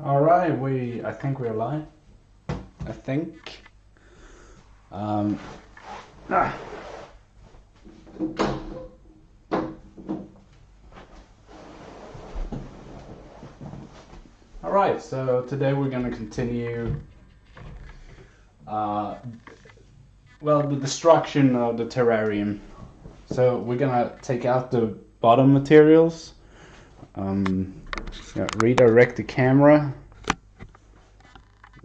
All right, I think we're live. I think. Um, ah. All right, so today we're gonna continue. The destruction of the terrarium. So we're gonna take out the bottom materials. Redirect the camera.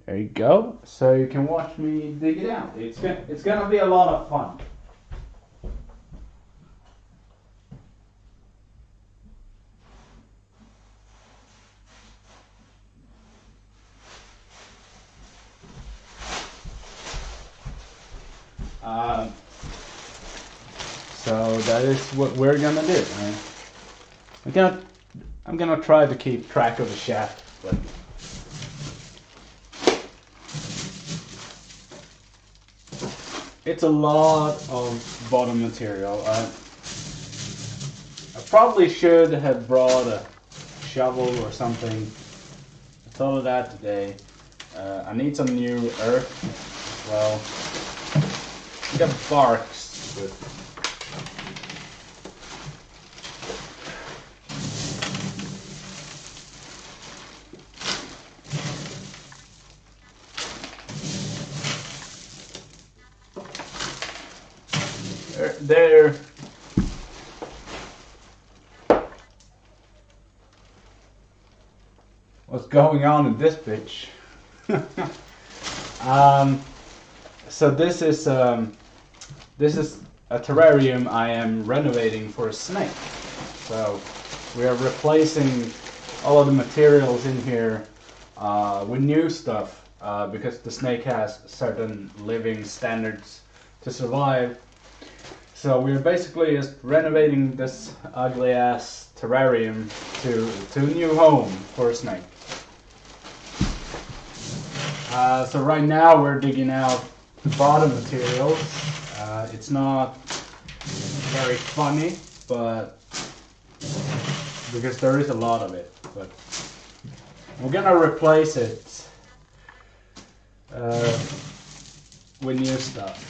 There you go. So you can watch me dig it out. It's gonna be a lot of fun. So that is what we're gonna do. I'm gonna try to keep track of the shaft, but it's a lot of bottom material. I probably should have brought a shovel or something. I thought of that today. I need some new earth as well. I got barks, but there. What's going on in this bitch? So this is a terrarium I am renovating for a snake. So we are replacing all of the materials in here with new stuff because the snake has certain living standards to survive. So we're basically just renovating this ugly ass terrarium to a new home for a snake. So right now we're digging out the bottom materials. It's not very funny, but because there is a lot of it, but we're gonna replace it with new stuff.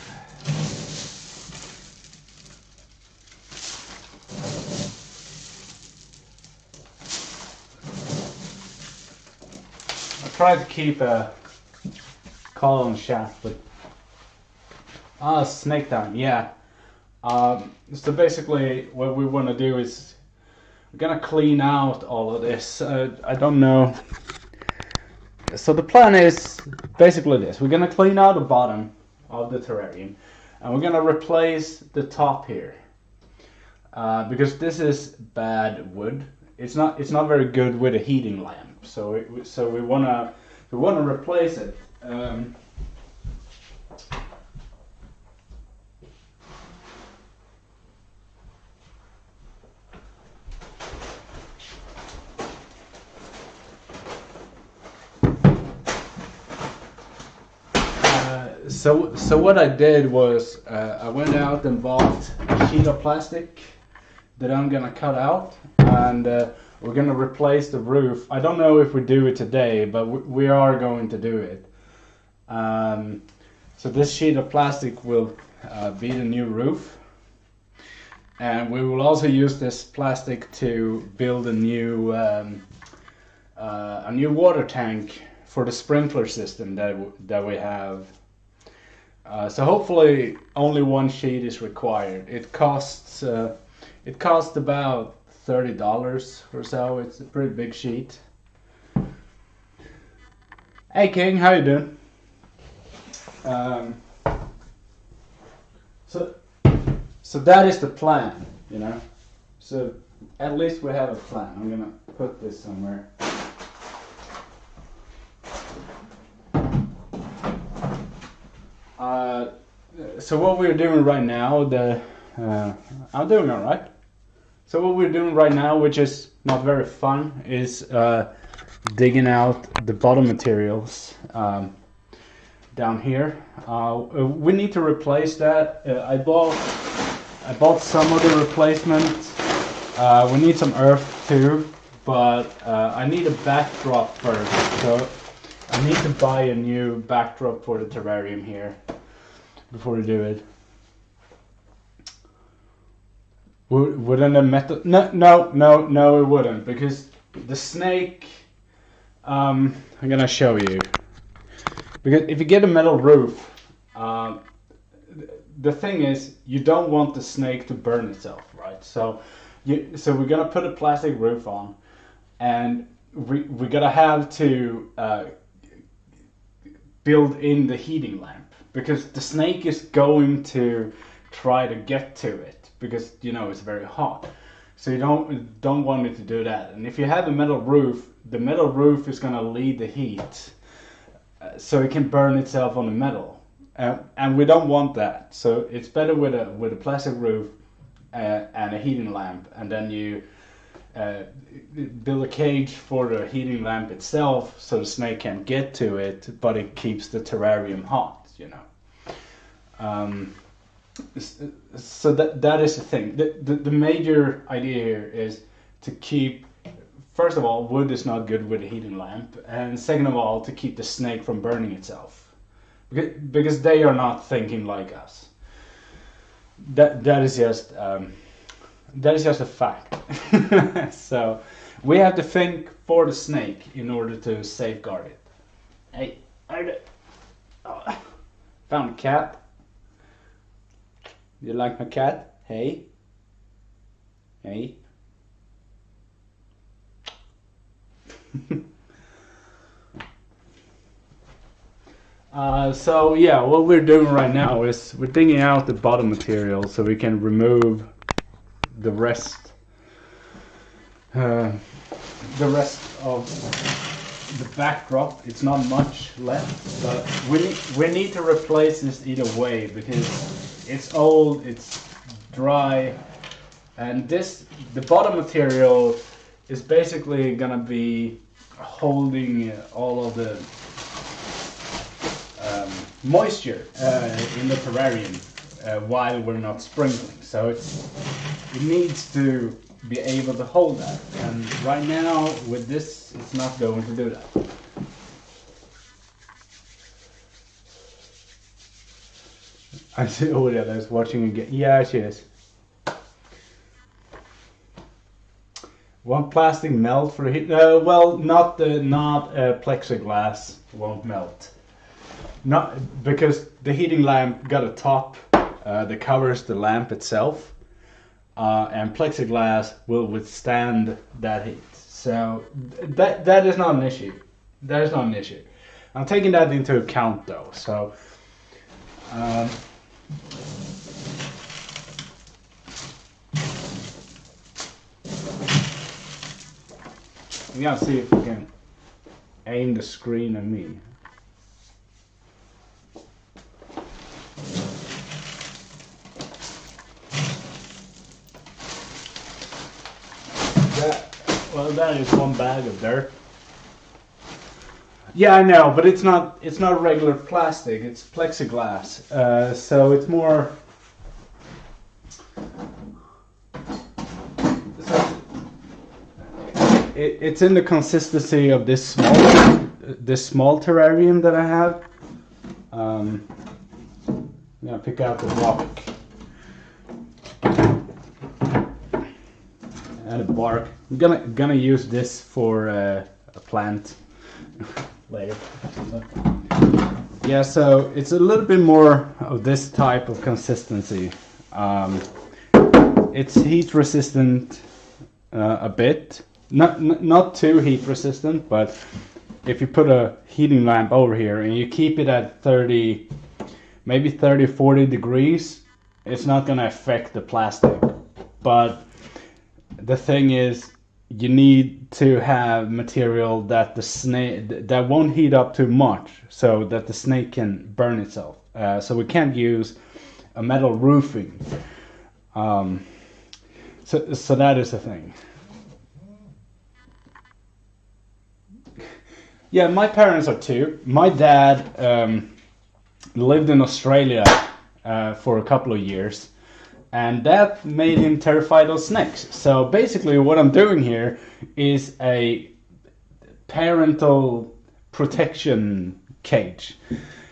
I tried to keep a column shaft, but snake down, yeah. So basically what we want to do is we're gonna clean out all of this. I don't know. So the plan is basically this. We're gonna clean out the bottom of the terrarium and we're gonna replace the top here. Because this is bad wood. It's not very good with a heating lamp. So we wanna replace it. So what I did was I went out and bought a sheet of plastic that I'm gonna cut out, and we're gonna replace the roof. I don't know if we do it today, but we are going to do it. So this sheet of plastic will be the new roof, and we will also use this plastic to build a new water tank for the sprinkler system that we have. So hopefully only one sheet is required. It costs about $30 or so. It's a pretty big sheet. Hey King, how you doing? So that is the plan, you know. So at least we have a plan. I'm gonna put this somewhere. So what we're doing right now, I'm doing all right. So what we're doing right now, which is not very fun, is digging out the bottom materials down here. We need to replace that. I bought some of the replacement. We need some earth too, but I need a backdrop first, so I need to buy a new backdrop for the terrarium here before we do it. Wouldn't a metal? No, it wouldn't, because the snake. I'm gonna show you. Because if you get a metal roof, the thing is you don't want the snake to burn itself, right? So we're gonna put a plastic roof on, and we're gonna have to build in the heating lamp, because the snake is going to try to get to it, because it's very hot. So you don't want it to do that. And if you have a metal roof, the metal roof is gonna lead the heat, so it can burn itself on the metal. And we don't want that, so it's better with a plastic roof and a heating lamp, and then you build a cage for the heating lamp itself, so the snake can get to it, but it keeps the terrarium hot. So that is the thing. The major idea here is to keep. First of all, wood is not good with a heating lamp, and second of all, to keep the snake from burning itself. Because they are not thinking like us. That is just a fact. So we have to think for the snake in order to safeguard it. Hey, found a cat. You like my cat? Hey. So yeah, what we're doing right now is we're digging out the bottom material so we can remove the rest of the backdrop. It's not much left, but we need to replace this either way, because it's old, it's dry, and the bottom material is basically gonna be holding all of the moisture in the terrarium while we're not sprinkling. So it needs to be able to hold that, and right now with this it's not going to do that. I see Oria that's watching again. Yeah, she is. Won't plastic melt for heat? Well, not plexiglass won't melt. Not because the heating lamp got a top that covers the lamp itself, and plexiglass will withstand that heat. So that is not an issue. That is not an issue. I'm taking that into account though. So we gotta see if we can aim the screen at me. Well, that is one bag of dirt. Yeah, I know, but it's not regular plastic. It's plexiglass, so it's more. It's in the consistency of this small terrarium that I have. I'm gonna pick out the rock and the bark. I'm gonna use this for a plant later. Yeah, so it's a little bit more of this type of consistency. It's heat resistant a bit. Not too heat resistant, but if you put a heating lamp over here and you keep it at 30, maybe 40 degrees, it's not going to affect the plastic. But the thing is, you need to have material that that won't heat up too much, so that the snake can burn itself. So we can't use a metal roofing. So that is the thing. Yeah, my parents are too. My dad lived in Australia for a couple of years, and that made him terrified of snakes. So basically what I'm doing here is a parental protection cage.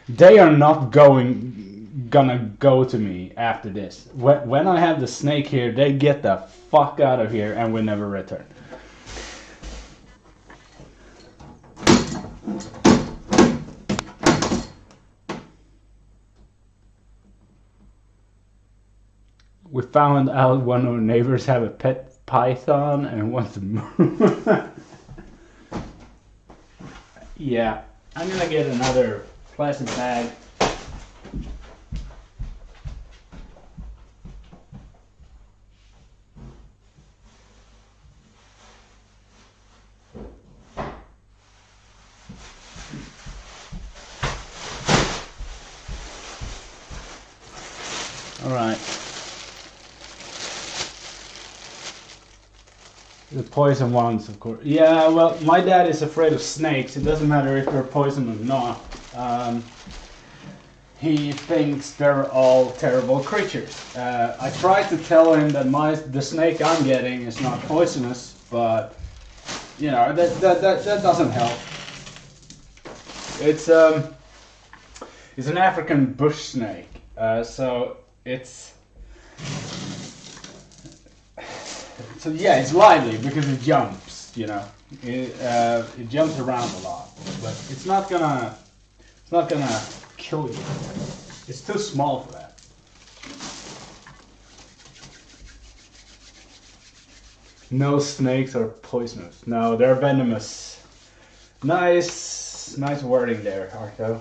They are not gonna go to me after this. When I have the snake here, they get the fuck out of here and will never return. We found out one of our neighbors have a pet python and wants to move. Yeah, I'm gonna get another plastic bag. All right. The poison ones, of course. Yeah, well, my dad is afraid of snakes. It doesn't matter if they're poison or not. He thinks they're all terrible creatures. I tried to tell him that the snake I'm getting is not poisonous, but you know that doesn't help. It's an African bush snake, so it's. So yeah, it's lively because it jumps, you know. It jumps around a lot, but it's not gonna kill you. It's too small for that. No snakes are poisonous. No, they're venomous. Nice wording there, Arto.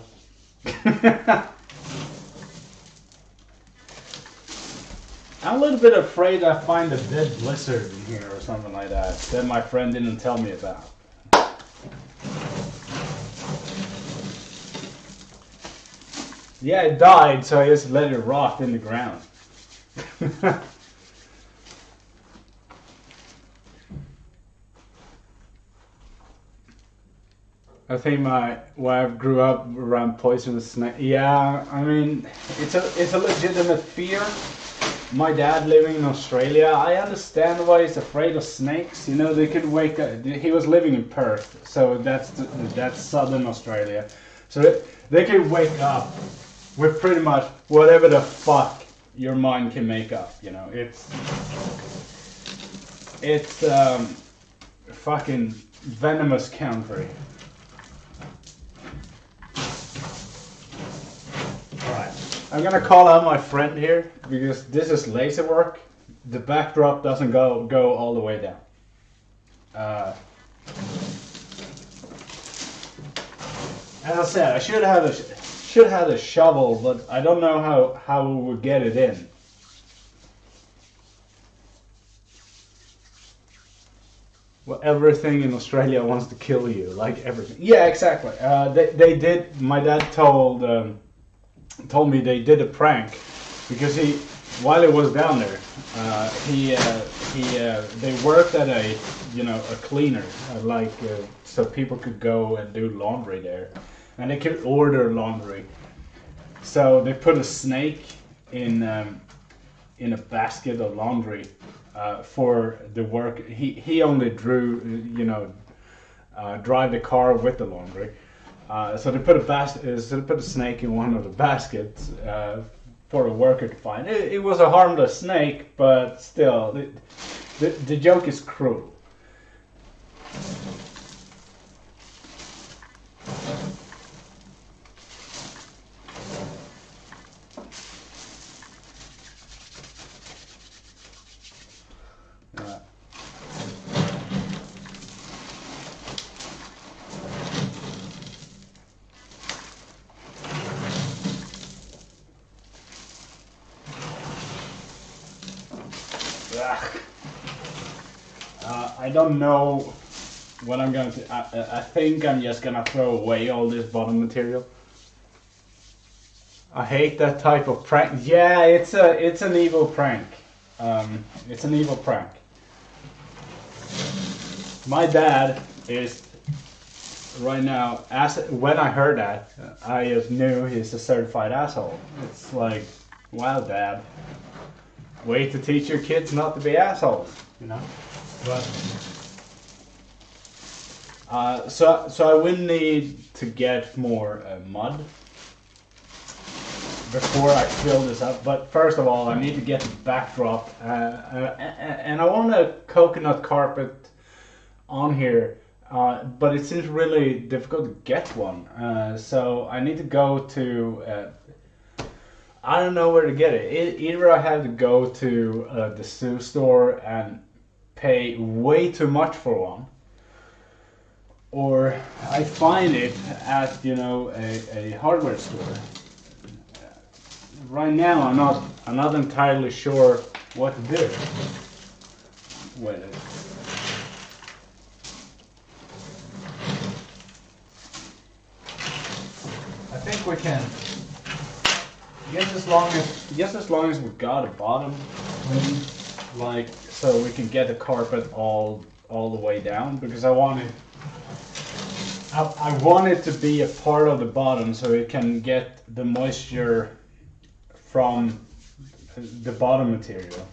I'm a little bit afraid I find a dead lizard in here or something like that my friend didn't tell me about. Yeah, it died, so I just let it rot in the ground. I think my wife grew up around poisonous snake. Yeah, I mean, it's a legitimate fear. My dad living in Australia, I understand why he's afraid of snakes. You know, they could wake up. He was living in Perth, so that's southern Australia. So they could wake up with pretty much whatever the fuck your mind can make up. You know, it's fucking venomous country. I'm gonna call out my friend here because this is laser work. The backdrop doesn't go all the way down. As I said, I should have a shovel, but I don't know how we would get it in. Well, everything in Australia wants to kill you, like everything. Yeah, exactly. They did. My dad told me they did a prank because while he was down there, they worked at a cleaner, so people could go and do laundry there, and they could order laundry. So they put a snake in a basket of laundry for the work. He only drive the car with the laundry. So they put a snake in one of the baskets for a worker to find. It was a harmless snake, but still, the joke is cruel. I don't know what I'm going to. I think I'm just gonna throw away all this bottom material. I hate that type of prank. Yeah, it's an evil prank. It's an evil prank. My dad is right now. When I heard that, I just knew he's a certified asshole. It's like, wow, Dad. way to teach your kids not to be assholes, you know. But so I will need to get more mud before I fill this up. But first of all, I need to get the backdrop, and I want a coconut carpet on here, but it seems really difficult to get one. So I need to go to. I don't know where to get it. Either I have to go to the zoo store and pay way too much for one, or I find it at, you know, a hardware store. Right now I'm not entirely sure what to do with it. I think we can just as long as we got a bottom clean, like, so we can get the carpet all the way down, because I want it to be a part of the bottom so it can get the moisture from the bottom material.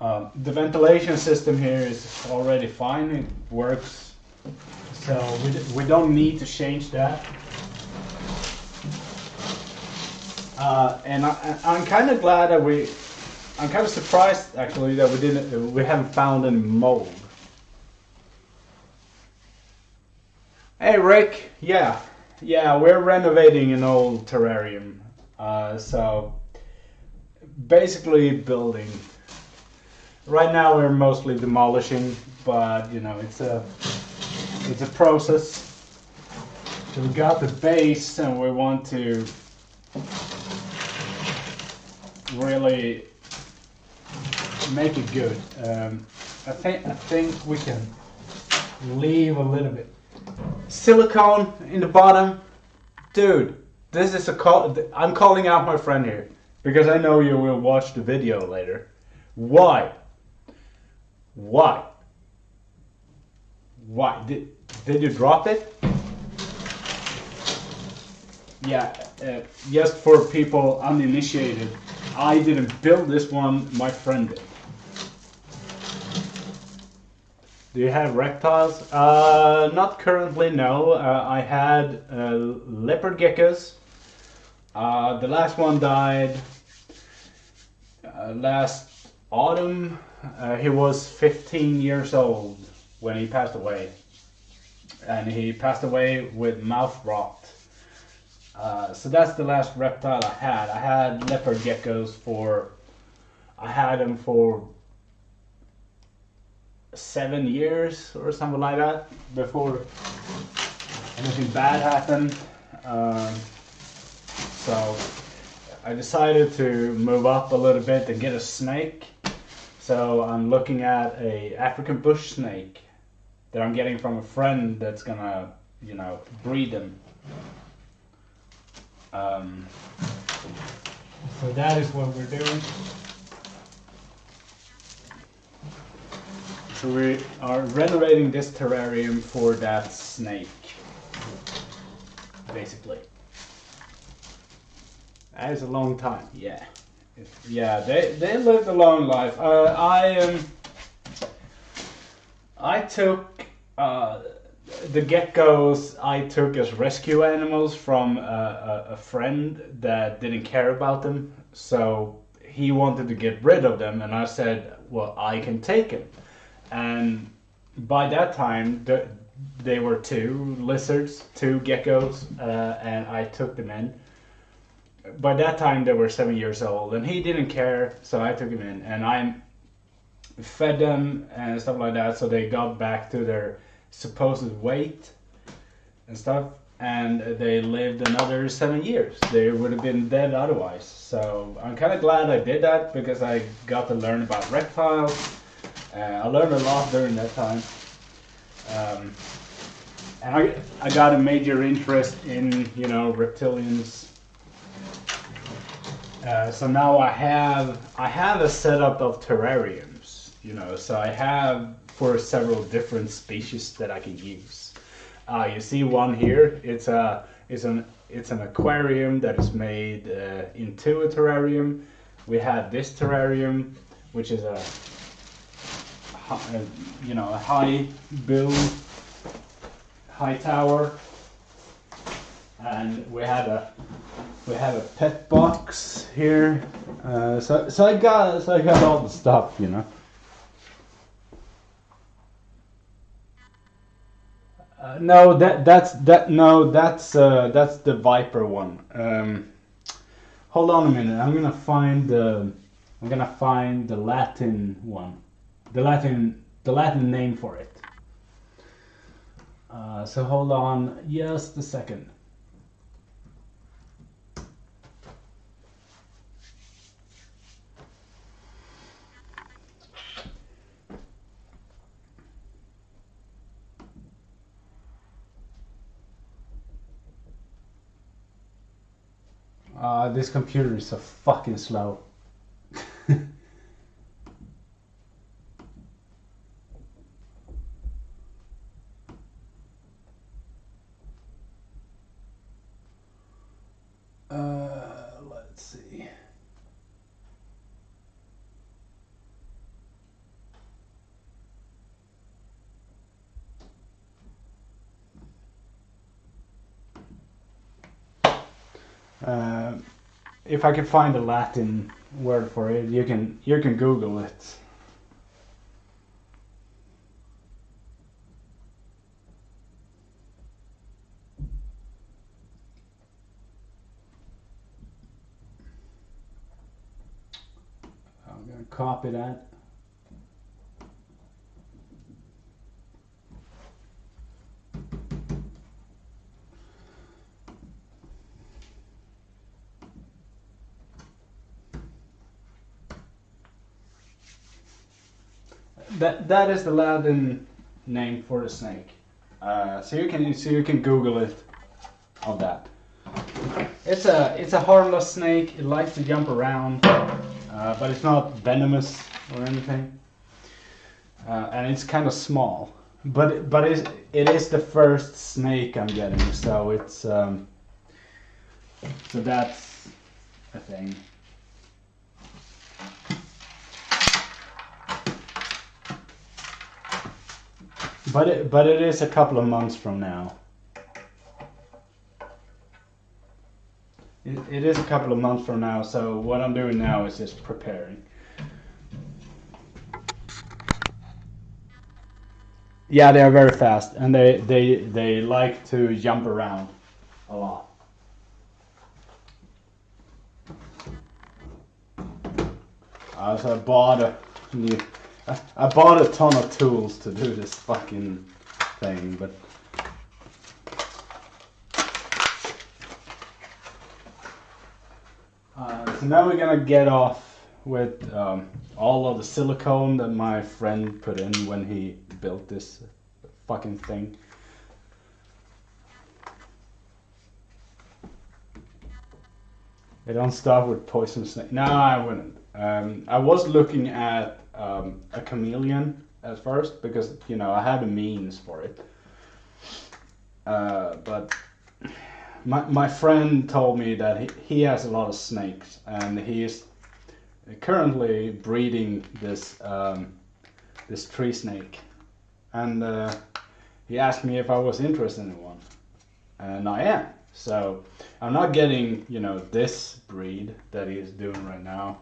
The ventilation system here is already fine, it works, so we don't need to change that. And I'm kind of glad that I'm kind of surprised actually that we haven't found any mold. Hey Rick, yeah, we're renovating an old terrarium. So basically building. Right now we're mostly demolishing, but you know, it's a process. So we got the base and we want to really make it good. I think we can leave a little bit silicone in the bottom, dude. This is I'm calling out my friend here because I know you will watch the video later. Why? Did you drop it? Yeah, just for people uninitiated, I didn't build this one, my friend did. Do you have reptiles? Not currently, no. I had leopard geckos. The last one died last autumn. He was 15 years old when he passed away. And he passed away with mouth rot. So that's the last reptile I had. I had leopard geckos I had them for 7 years or something like that before anything bad happened. So I decided to move up a little bit and get a snake. So I'm looking at a African bush snake that I'm getting from a friend that's gonna, you know, breed them. So that is what we're doing. So we are renovating this terrarium for that snake, basically. That is a long time, yeah. Yeah, they lived a long life. I took the geckos I took as rescue animals from a friend that didn't care about them, so he wanted to get rid of them, and I said, well, I can take them. And by that time they were 2 lizards, 2 geckos, and I took them in. By that time they were 7 years old, and he didn't care, so I took him in, and I fed them and stuff like that, so they got back to their supposed weight and stuff, and they lived another 7 years. They would have been dead otherwise. So I'm kind of glad I did that, because I got to learn about reptiles. I learned a lot during that time, and I got a major interest in, you know, reptilians. So now I have a setup of terrariums, you know, so I have for several different species that I can use. You see one here. It's an aquarium that is made into a terrarium. we had this terrarium, which is a high build, high tower, and we have a pet box here. So I got all the stuff, you know. No, that's the Viper one. Hold on a minute. I'm gonna find the Latin one, the Latin name for it. So hold on just a second. This computer is so fucking slow. Let's see. If I can find a Latin word for it, you can Google it. I'm gonna copy that. That is the Latin name for the snake. So you can Google it on that. It's a harmless snake. It likes to jump around, but it's not venomous or anything. And it's kind of small. But it is the first snake I'm getting, so it's so that's a thing. But it is a couple of months from now. It is a couple of months from now, so what I'm doing now is just preparing. Yeah, they are very fast, and they like to jump around a lot. So I bought a ton of tools to do this fucking thing, but so now we're gonna get off with all of the silicone that my friend put in when he built this fucking thing. They don't start with poison snake. No, I wouldn't. I was looking at a chameleon at first because I had the means for it. But my friend told me that he has a lot of snakes and he is currently breeding this this tree snake, and he asked me if I was interested in one, and I am. So I'm not getting this breed that he is doing right now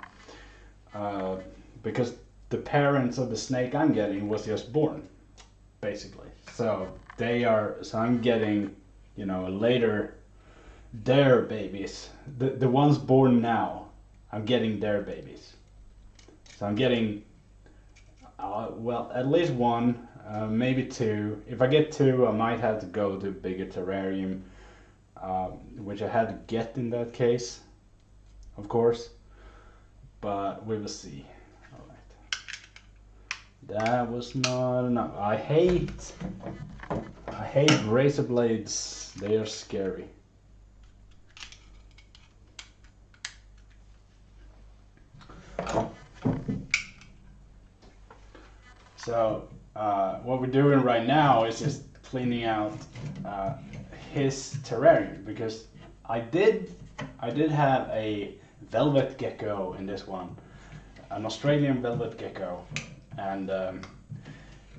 because the parents of the snake I'm getting was just born, basically. So I'm getting later their babies, the ones born now. I'm getting their babies. So I'm getting well, at least one, maybe two. If I get two, I might have to go to a bigger terrarium, which I had to get in that case, of course. But we will see. All right. That was not enough. I hate razor blades. They are scary. So what we're doing right now is just cleaning out his terrarium, because I did have a velvet gecko in this one, an Australian velvet gecko, and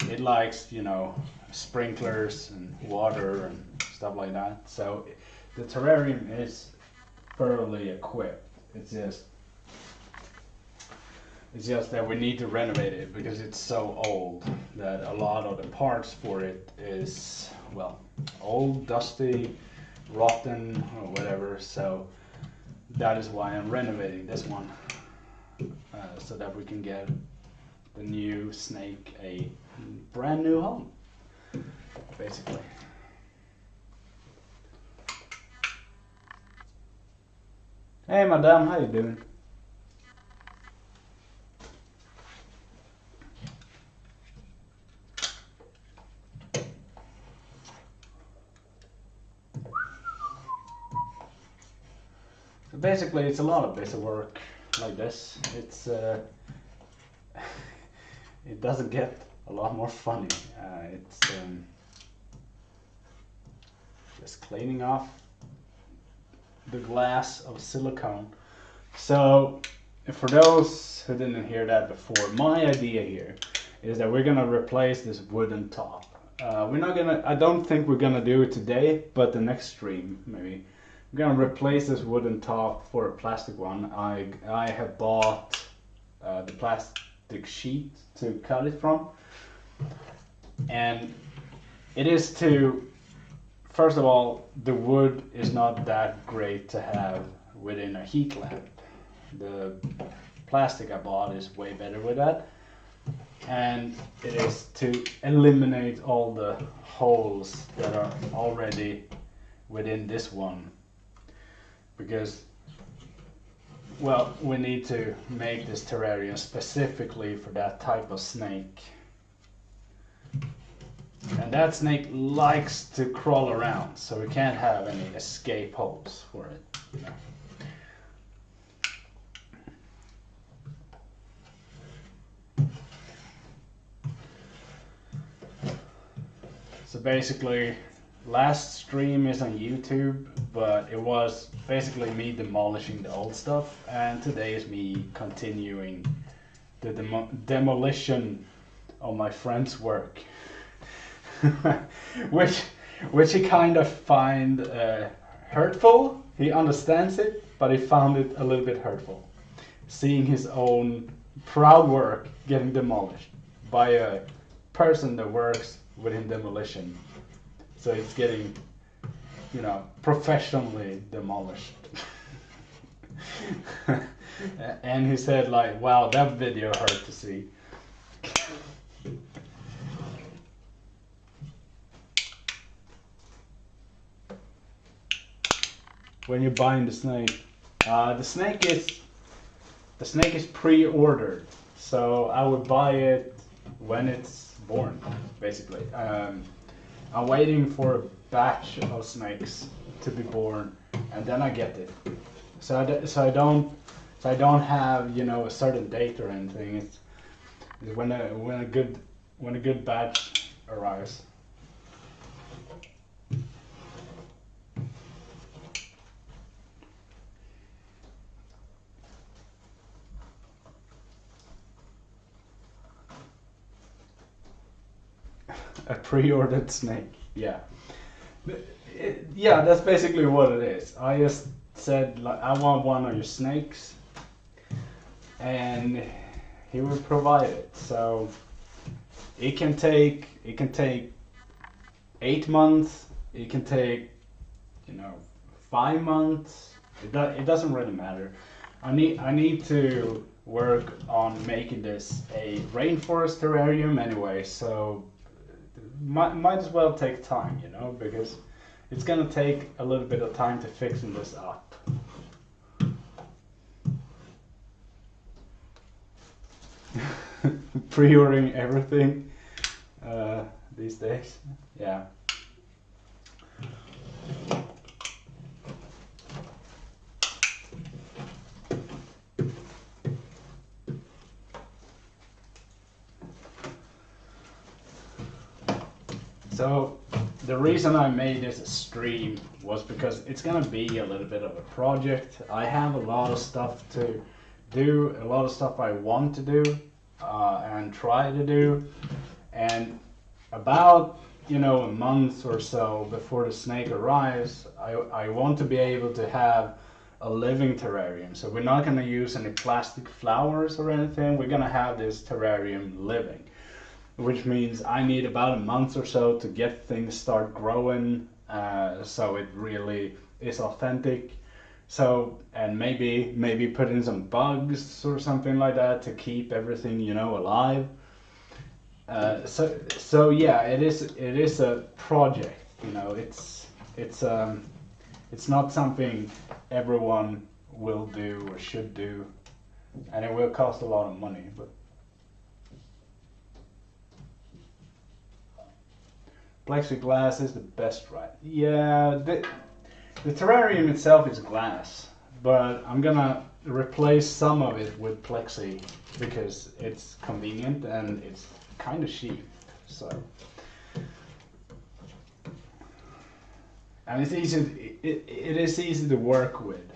it likes, you know, sprinklers and water and stuff like that. So the terrarium is thoroughly equipped. It's just that we need to renovate it because it's so old that a lot of the parts for it is, well, old, dusty, rotten, or whatever. So that is why I'm renovating this one, so that we can get the new Snek a brand new home, basically. Hey madam, how you doing? So basically it's a lot of busy work like this. It's it doesn't get a lot more funny. It's just cleaning off the glass of silicone. So for those who didn't hear that before, my idea here is that we're gonna replace this wooden top. We're not gonna, I don't think we're gonna do it today, but the next stream maybe. We're gonna replace this wooden top for a plastic one. I have bought the plastic sheet to cut it from, and it is to, first of all, the wood is not that great to have within a heat lamp. The plastic I bought is way better with that, and it is to eliminate all the holes that are already within this one, because, well, we need to make this terrarium specifically for that type of snake. And that snake likes to crawl around, so we can't have any escape holes for it, you know. So basically, last stream is on YouTube, but it was basically me demolishing the old stuff, and today is me continuing the demolition of my friend's work. which he kind of find hurtful. He understands it, but he found it a little bit hurtful, seeing his own proud work getting demolished by a person that works within demolition. So it's getting, you know, professionally demolished. And he said, like, wow, that video hurt to see. When you're buying the snake, the snake is pre-ordered, so I would buy it when it's born, basically. I'm waiting for a batch of snakes to be born, and then I get it. So I don't have, you know, a certain date or anything. It's when a good batch arrives. A pre-ordered snake, yeah. Yeah, that's basically what it is. I just said, like, I want one of your snakes, and he will provide it. So it can take 8 months. It can take, you know, 5 months. It doesn't really matter. I need to work on making this a rainforest terrarium anyway, so might as well take time, you know, because it's gonna take a little bit of time to fixing this up. Pre-ordering everything these days, yeah. So the reason I made this stream was because it's gonna be a little bit of a project. I have a lot of stuff to do, a lot of stuff I want to do and try to do, and about a month or so before the snake arrives, I want to be able to have a living terrarium. So we're not going to use any plastic flowers or anything. We're going to have this terrarium living, which means I need about a month or so to get things start growing, so it really is authentic. So, and maybe put in some bugs or something like that to keep everything alive. So yeah, it is a project. It's not something everyone will do or should do, and it will cost a lot of money. But plexiglass is the best, right? Yeah, the terrarium itself is glass, but I'm gonna replace some of it with plexi because it's convenient and it's kind of cheap. So, and it's easy. It is easy to work with.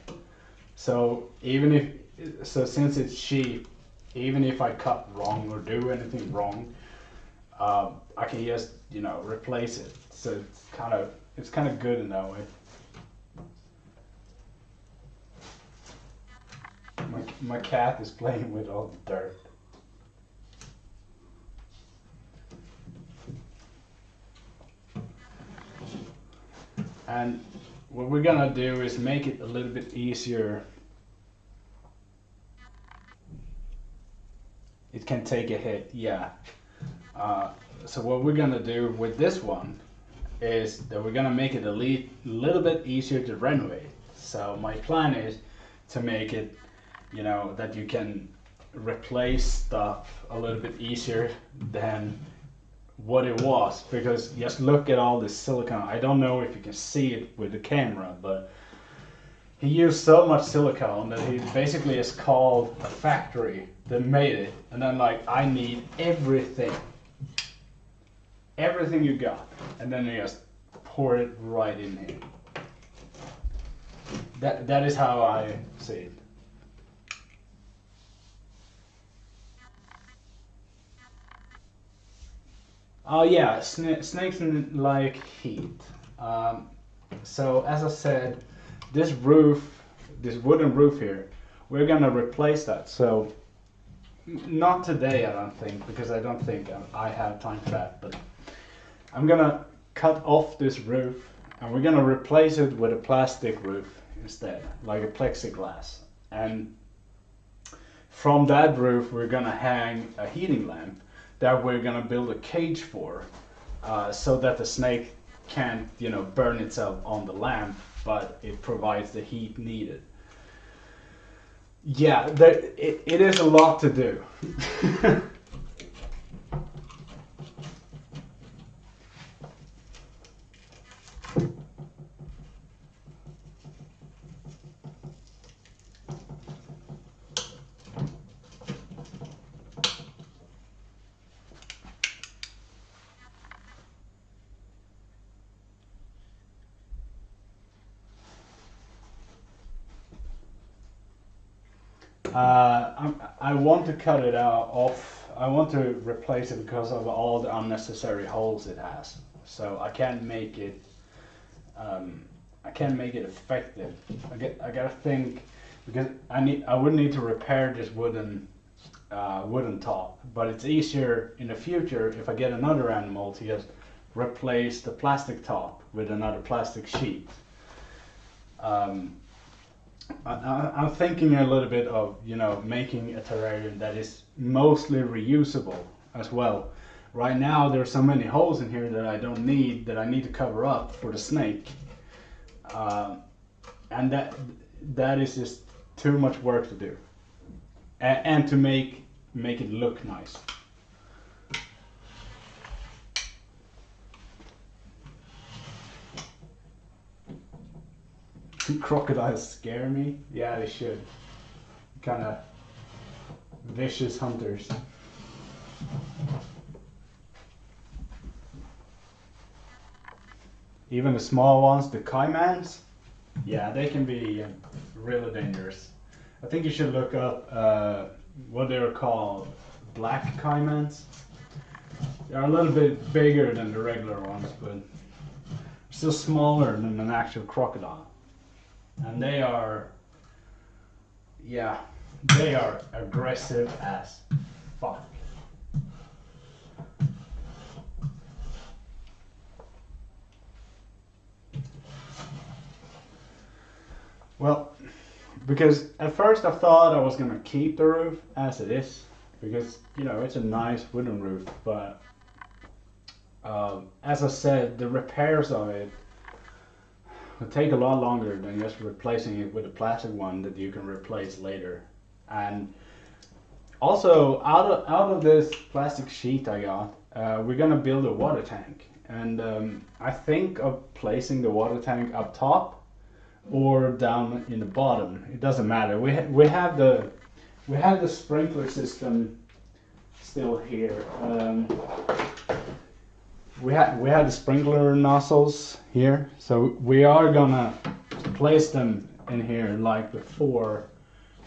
So since it's cheap, even if I cut wrong or do anything wrong, I can just replace it. So it's kind of good in that way. My cat is playing with all the dirt. And what we're gonna do is make it a little bit easier. It can take a hit, yeah. So what we're gonna do with this one is that we're gonna make it a little bit easier to renovate. So my plan is to make it, that you can replace stuff a little bit easier than what it was, because just look at all this silicone. I don't know if you can see it with the camera, but he used so much silicone that he basically has called a factory that made it, and then I need everything you got, and then you just pour it right in here. That is how I see it. Oh yeah, snakes like heat. So as I said, this wooden roof here, we're gonna replace that. So not today, I don't think, because I don't think I have time for that. But I'm gonna cut off this roof and we're gonna replace it with a plastic roof instead, like a plexiglass. And from that roof, we're gonna hang a heating lamp that we're gonna build a cage for, so that the snake can't, burn itself on the lamp, but it provides the heat needed. Yeah, it is a lot to do. I want to cut it off. I want to replace it because of all the unnecessary holes it has. So I can't make it. I can't make it effective. I gotta think, because I would need to repair this wooden top. But it's easier in the future if I get another animal to just replace the plastic top with another plastic sheet. I'm thinking a little bit of, making a terrarium that is mostly reusable as well. Right now there are so many holes in here that I don't need, that I need to cover up for the snake. And that is just too much work to do. And to make it look nice. Crocodiles scare me? Yeah, they should. Kind of vicious hunters. even the small ones, the caimans, yeah, they can be really dangerous. I think you should look up what they're called, black caimans. They're a little bit bigger than the regular ones, but still smaller than an actual crocodile. And they are, yeah, they are aggressive as fuck. Well, because at first I thought I was gonna keep the roof as it is, because you know it's a nice wooden roof, but as I said, the repairs of it will take a lot longer than just replacing it with a plastic one that you can replace later. And also, out of this plastic sheet I got, we're gonna build a water tank, and I think of placing the water tank up top or down in the bottom. It doesn't matter. We have the sprinkler system still here. We have the sprinkler nozzles here, so we are gonna place them in here like before.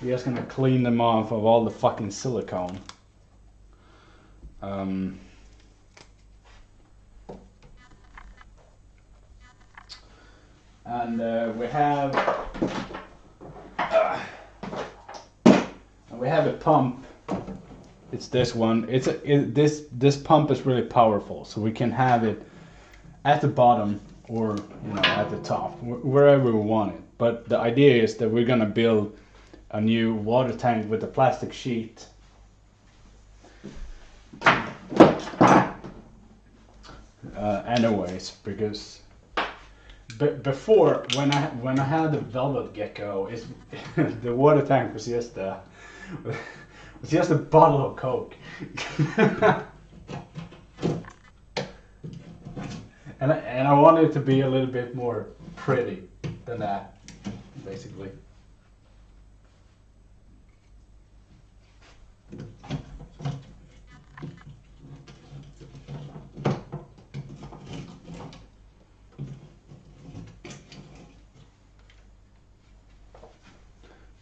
We're just gonna clean them off of all the fucking silicone. And we have a pump. It's this one. This pump is really powerful, so we can have it at the bottom or at the top, wherever we want it. But the idea is that we're gonna build a new water tank with a plastic sheet. Anyways, because before when I had the velvet gecko, the water tank was just a bottle of Coke. and I wanted it to be a little bit more pretty than that, basically.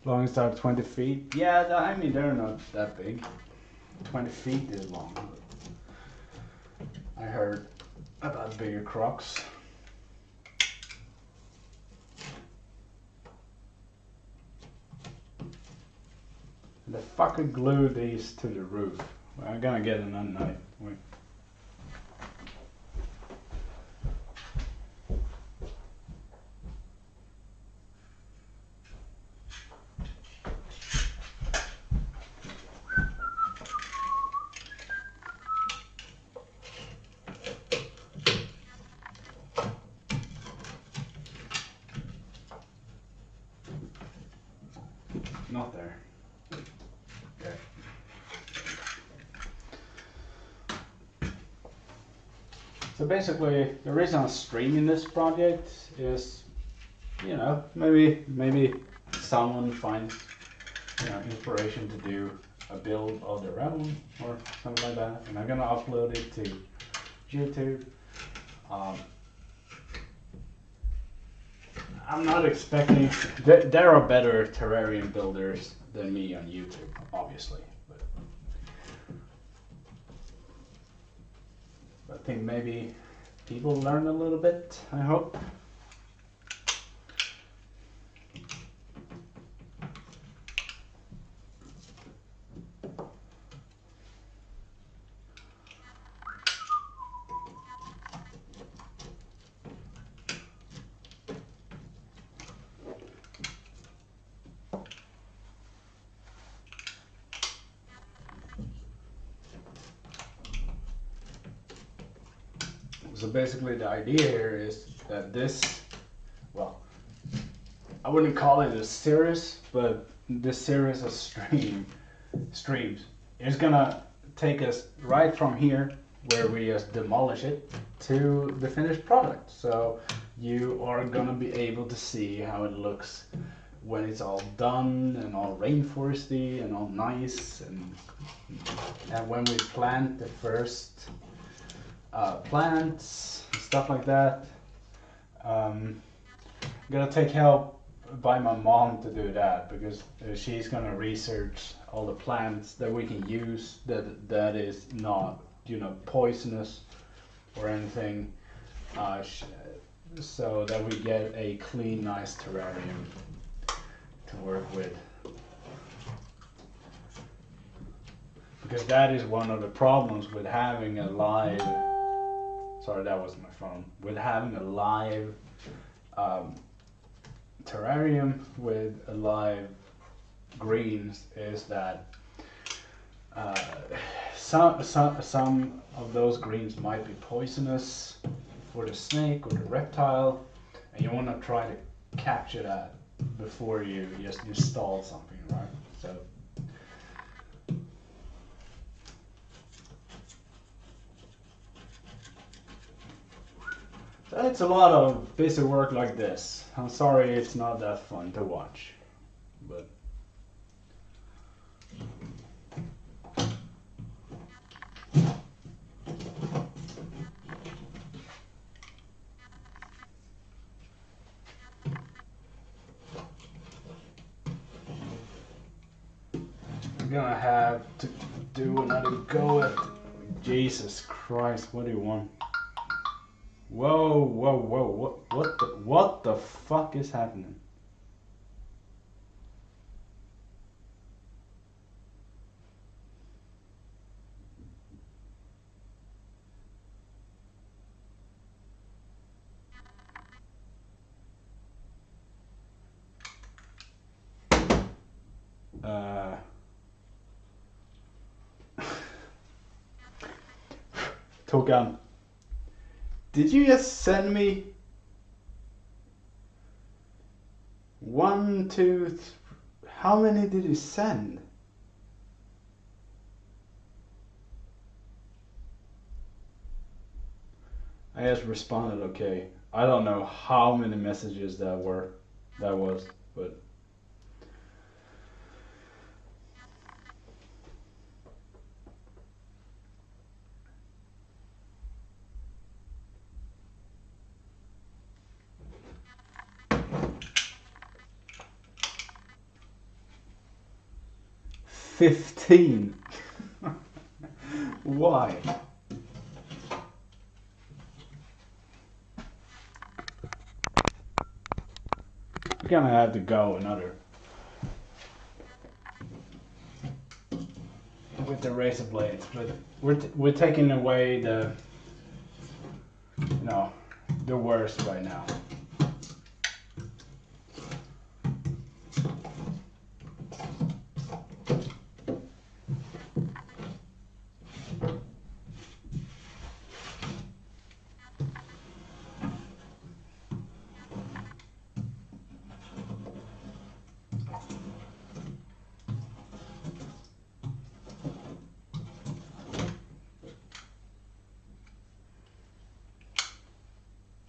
Long as they're 20 feet. Yeah, I mean, they're not that big. 20 feet is long. I heard about bigger crocs. The fucker glued these to the roof. Well, I'm gonna get another knife. Wait. Not there. Okay. So basically, the reason I'm streaming this project is, maybe someone finds, inspiration to do a build of their own or something like that, and I'm gonna upload it to YouTube. I'm not expecting. There are better terrarium builders than me on YouTube, obviously. But I think maybe people learn a little bit. I hope. So basically the idea here is that this, well, I wouldn't call it a series, but this series of streams is gonna take us right from here, where we just demolish it, to the finished product. So you are gonna be able to see how it looks when it's all done and all rainforesty and all nice, and when we plant the first plants, stuff like that. I'm gonna take help by my mom to do that because she's gonna research all the plants that we can use that is not, you know, poisonous or anything, so that we get a clean, nice terrarium to work with. Because that is one of the problems with having a live, sorry, that was my phone, with having a live terrarium with a live greens is that some of those greens might be poisonous for the snake or the reptile, and you want to try to capture that before you just install something, right? So it's a lot of busy work like this. I'm sorry it's not that fun to watch, but I'm gonna have to do another go at. Jesus Christ, what do you want? Whoa, whoa, whoa, what the fuck is happening? Tokan, did you just send me 1, 2, how many did you send? I just responded okay. I don't know how many messages that was, but $15. Why? I'm gonna have to go another with the razor blades, but we're taking away the, you know, the worst right now.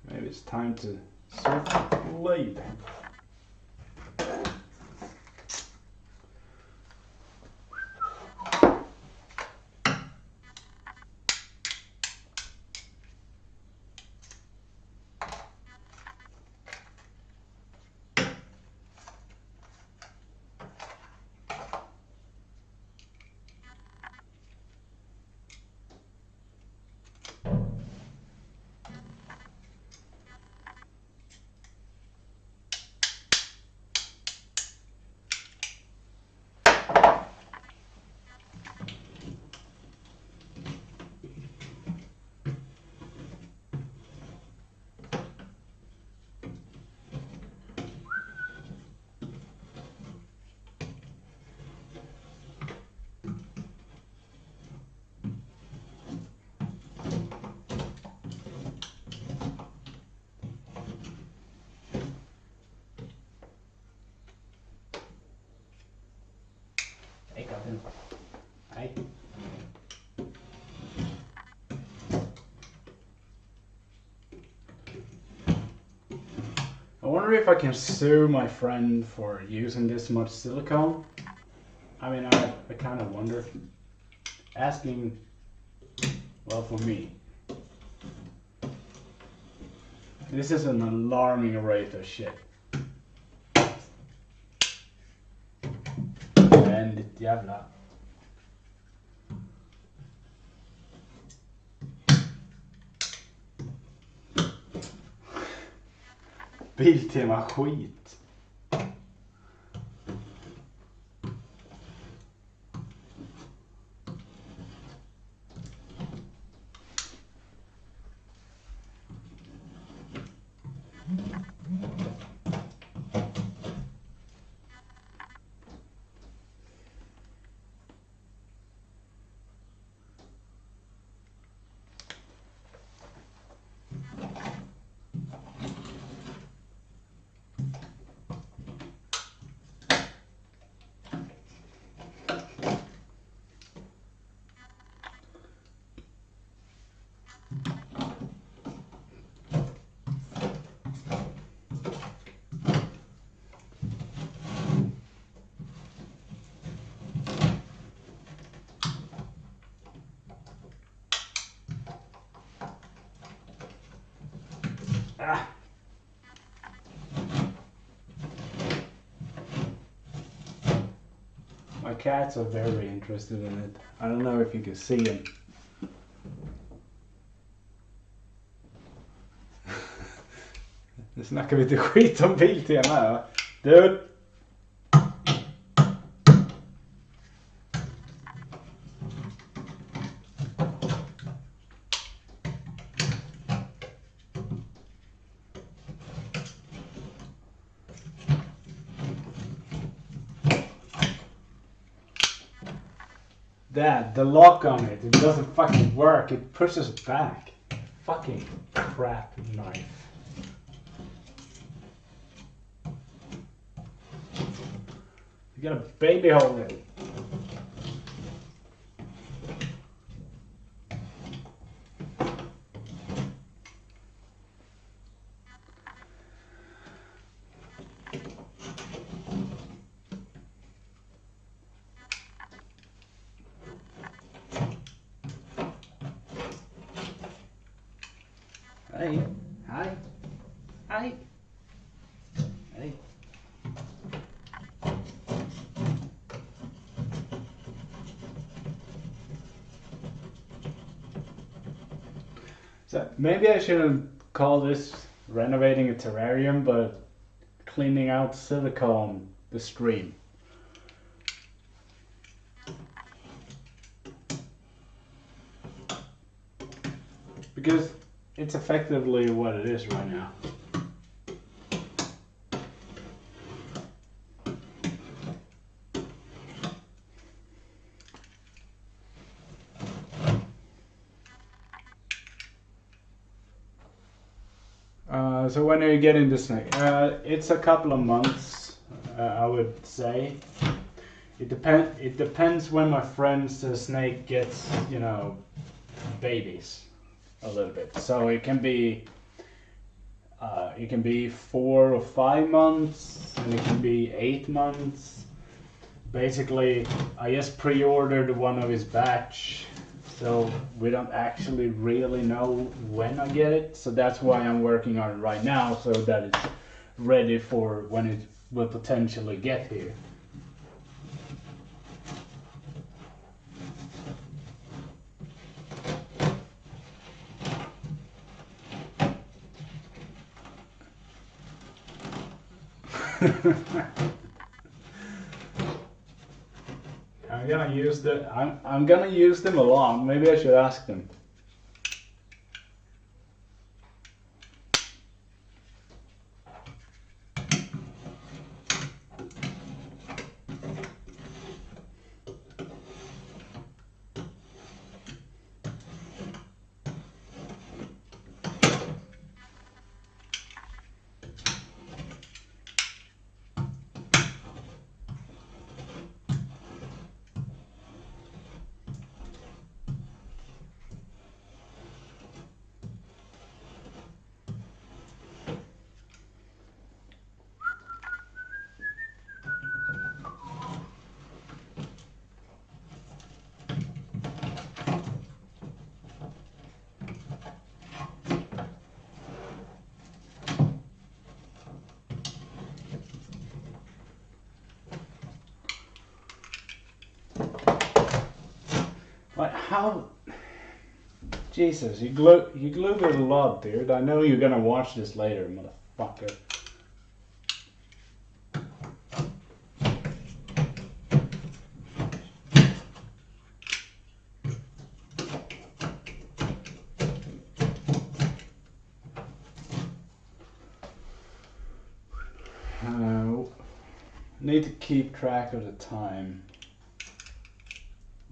Maybe it's time to sort the blade. Hey, Captain. Hi. I wonder if I can sue my friend for using this much silicone. I mean, I kind of wonder. Asking, well, for me. This is an alarming rate of shit. Väldigt jävla. Biltema skit. Ah. My cats are very interested in it. I don't know if you can see them. Nu snackar vi lite skit om Biltema. Dude! Dad, the lock on it doesn't fucking work. It pushes back. Fucking crap knife. You got a baby hole in it. Hey, hi, hi, hey. So maybe I shouldn't call this renovating a terrarium, but cleaning out silicone the stream. Because it's effectively what it is right now. So when are you getting the Snek? It's a couple of months, I would say. It depends when my friend's Snek gets, you know, babies a little bit. So it can be 4 or 5 months, and it can be 8 months. Basically, I just pre-ordered one of his batch. So we don't actually really know when I get it. So that's why I'm working on it right now, so that it's ready for when it will potentially get here. I'm gonna use them a lot. Maybe I should ask them. Like how? Jesus, you glued it a lot, dude. I know you're gonna watch this later, motherfucker. Need to keep track of the time.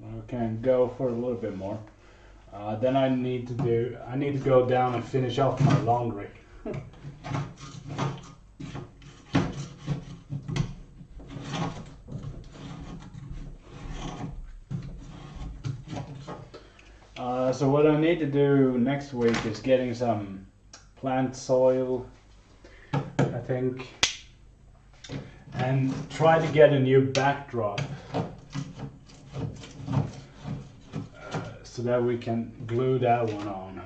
I can go for a little bit more. Then I need to go down and finish off my laundry. So what I need to do next week is getting some plant soil, I think, and try to get a new backdrop so that we can glue that one on.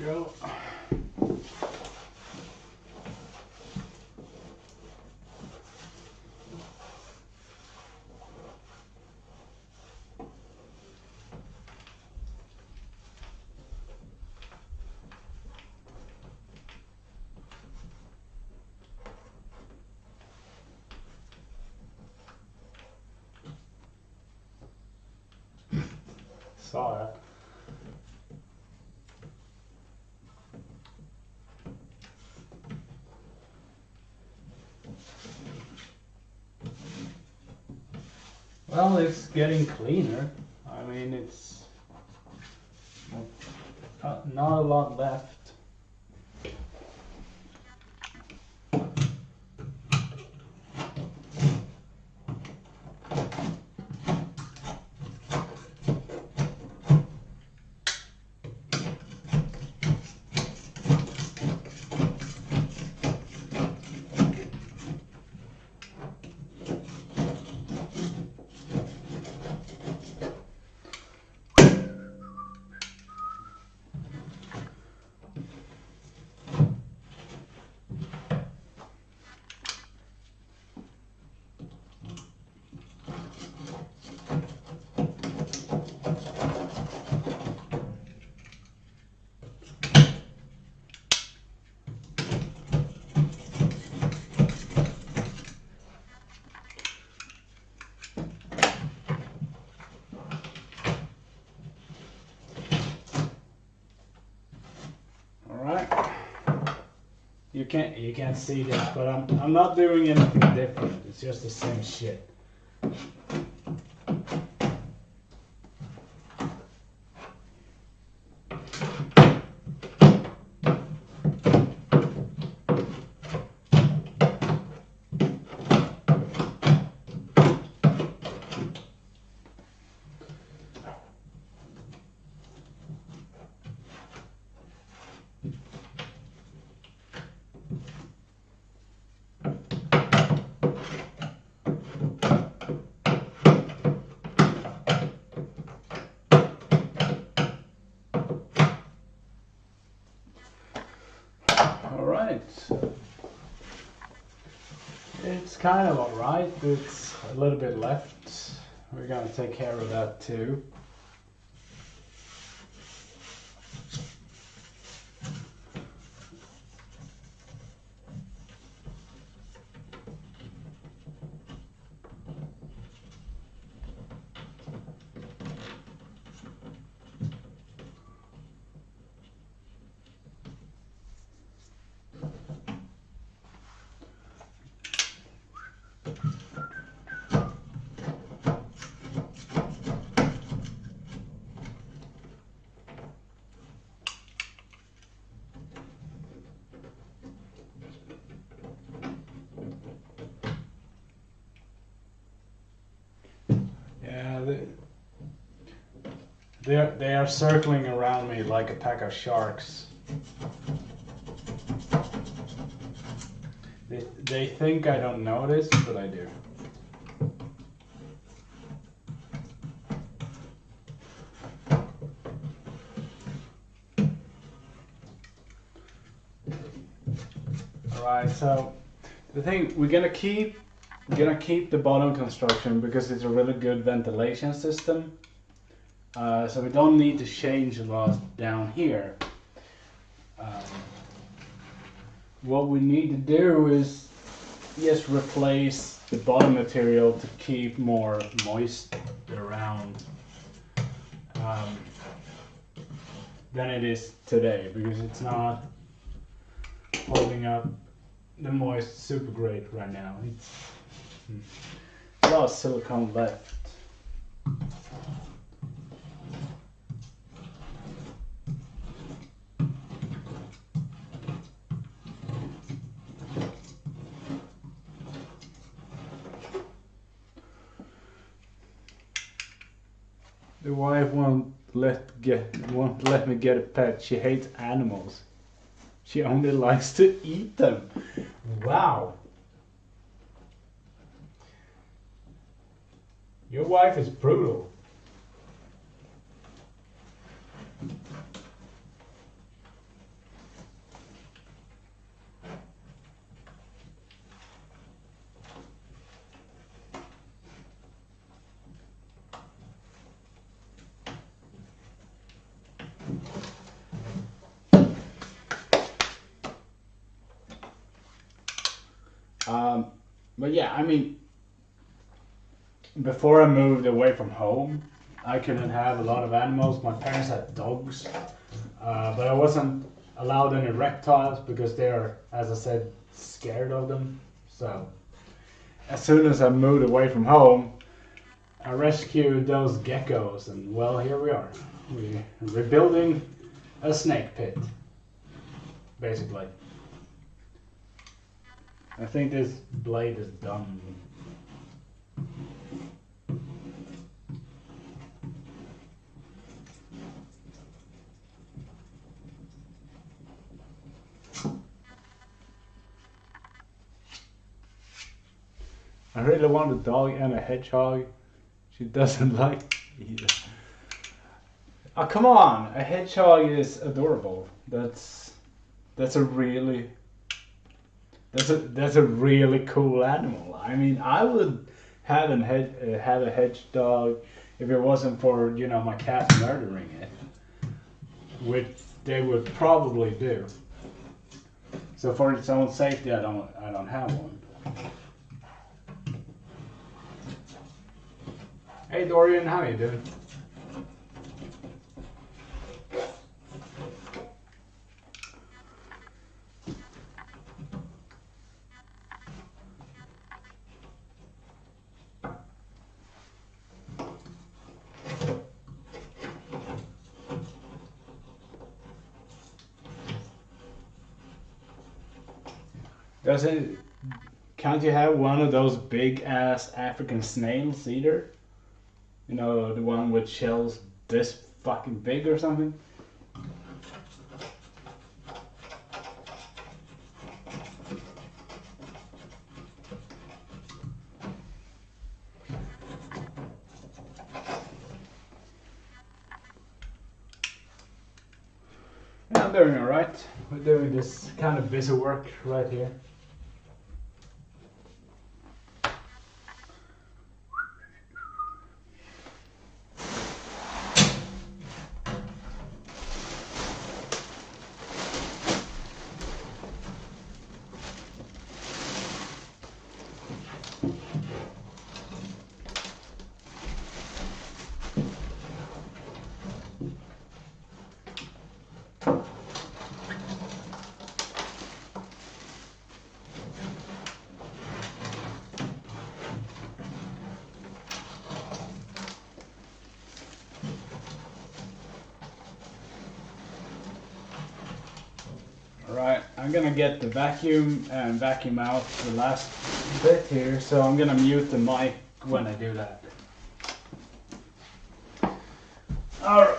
Go. Saw that. Well, it's getting cleaner. I mean, it's not a lot left. You can't see this, but I'm not doing anything different. It's just the same shit. kind of alright. It's a little bit left. We're gonna take care of that too. They are circling around me like a pack of sharks. They think I don't notice, but I do. Alright, so the thing we're gonna keep the bottom construction because it's a really good ventilation system. So we don't need to change a lot down here. What we need to do is just replace the bottom material to keep more moist around than it is today, because it's not holding up the moist super great right now. It's a lot of silicone left. The wife won't let me get a pet. She hates animals. She only likes to eat them. Wow. Your wife is brutal. But yeah, I mean, before I moved away from home, I couldn't have a lot of animals. My parents had dogs, but I wasn't allowed any reptiles because they are, as I said, scared of them. So as soon as I moved away from home, I rescued those geckos, and well, here we are. We're rebuilding a snake pit, basically. I think this blade is done. I really want a dog and a hedgehog. She doesn't like either. Oh, come on! A hedgehog is adorable. That's a really cool animal. I mean, I would have a hedgehog if it wasn't for, you know, my cat murdering it, which they would probably do. So for its own safety, I don't have one. Hey Dorian, how you doing? Can't you have one of those big ass African snails either? You know, the one with shells this fucking big or something? Yeah, I'm doing alright. We're doing this kind of busy work right here. I'm gonna get the vacuum and vacuum out the last bit here, so I'm gonna mute the mic when I do that. Alright.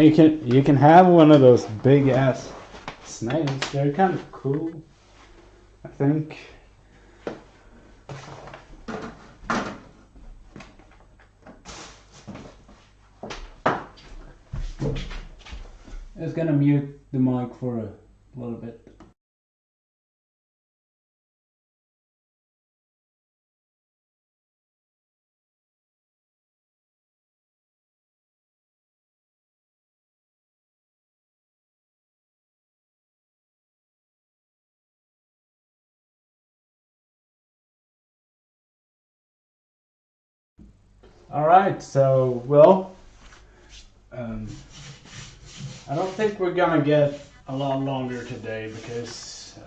You can have one of those big ass snails. They're kind of cool, I think. I'm just gonna mute the mic for a little bit. Alright, so, well, I don't think we're gonna get a lot longer today because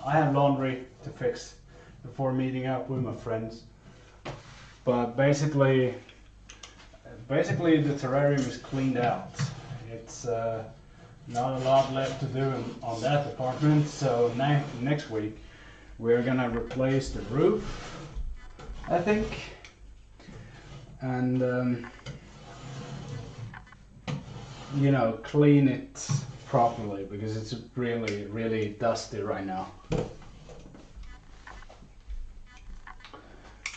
I have laundry to fix before meeting up with my friends. But basically the terrarium is cleaned out. It's not a lot left to do on that apartment, so next week we're gonna replace the roof, I think. And you know, clean it properly because it's really dusty right now.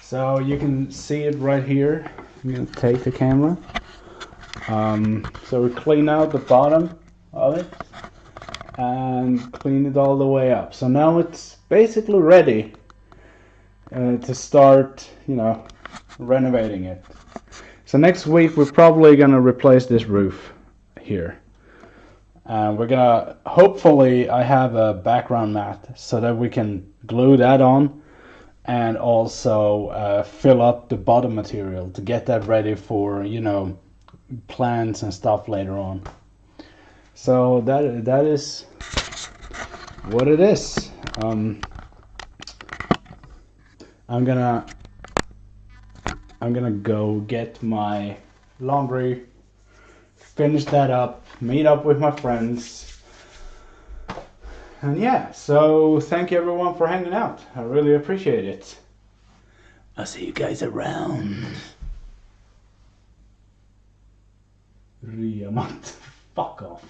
So you can see it right here. I'm gonna take the camera. So we clean out the bottom of it and clean it all the way up. So now it's basically ready to start, you know, renovating it. So next week we're probably gonna replace this roof here. We're gonna, hopefully I have a background mat so that we can glue that on and also fill up the bottom material to get that ready for, you know, plants and stuff later on. So that is what it is. I'm gonna go get my laundry, finish that up, meet up with my friends, and yeah, so thank you everyone for hanging out. I really appreciate it. I'll see you guys around. Riamant. Fuck off.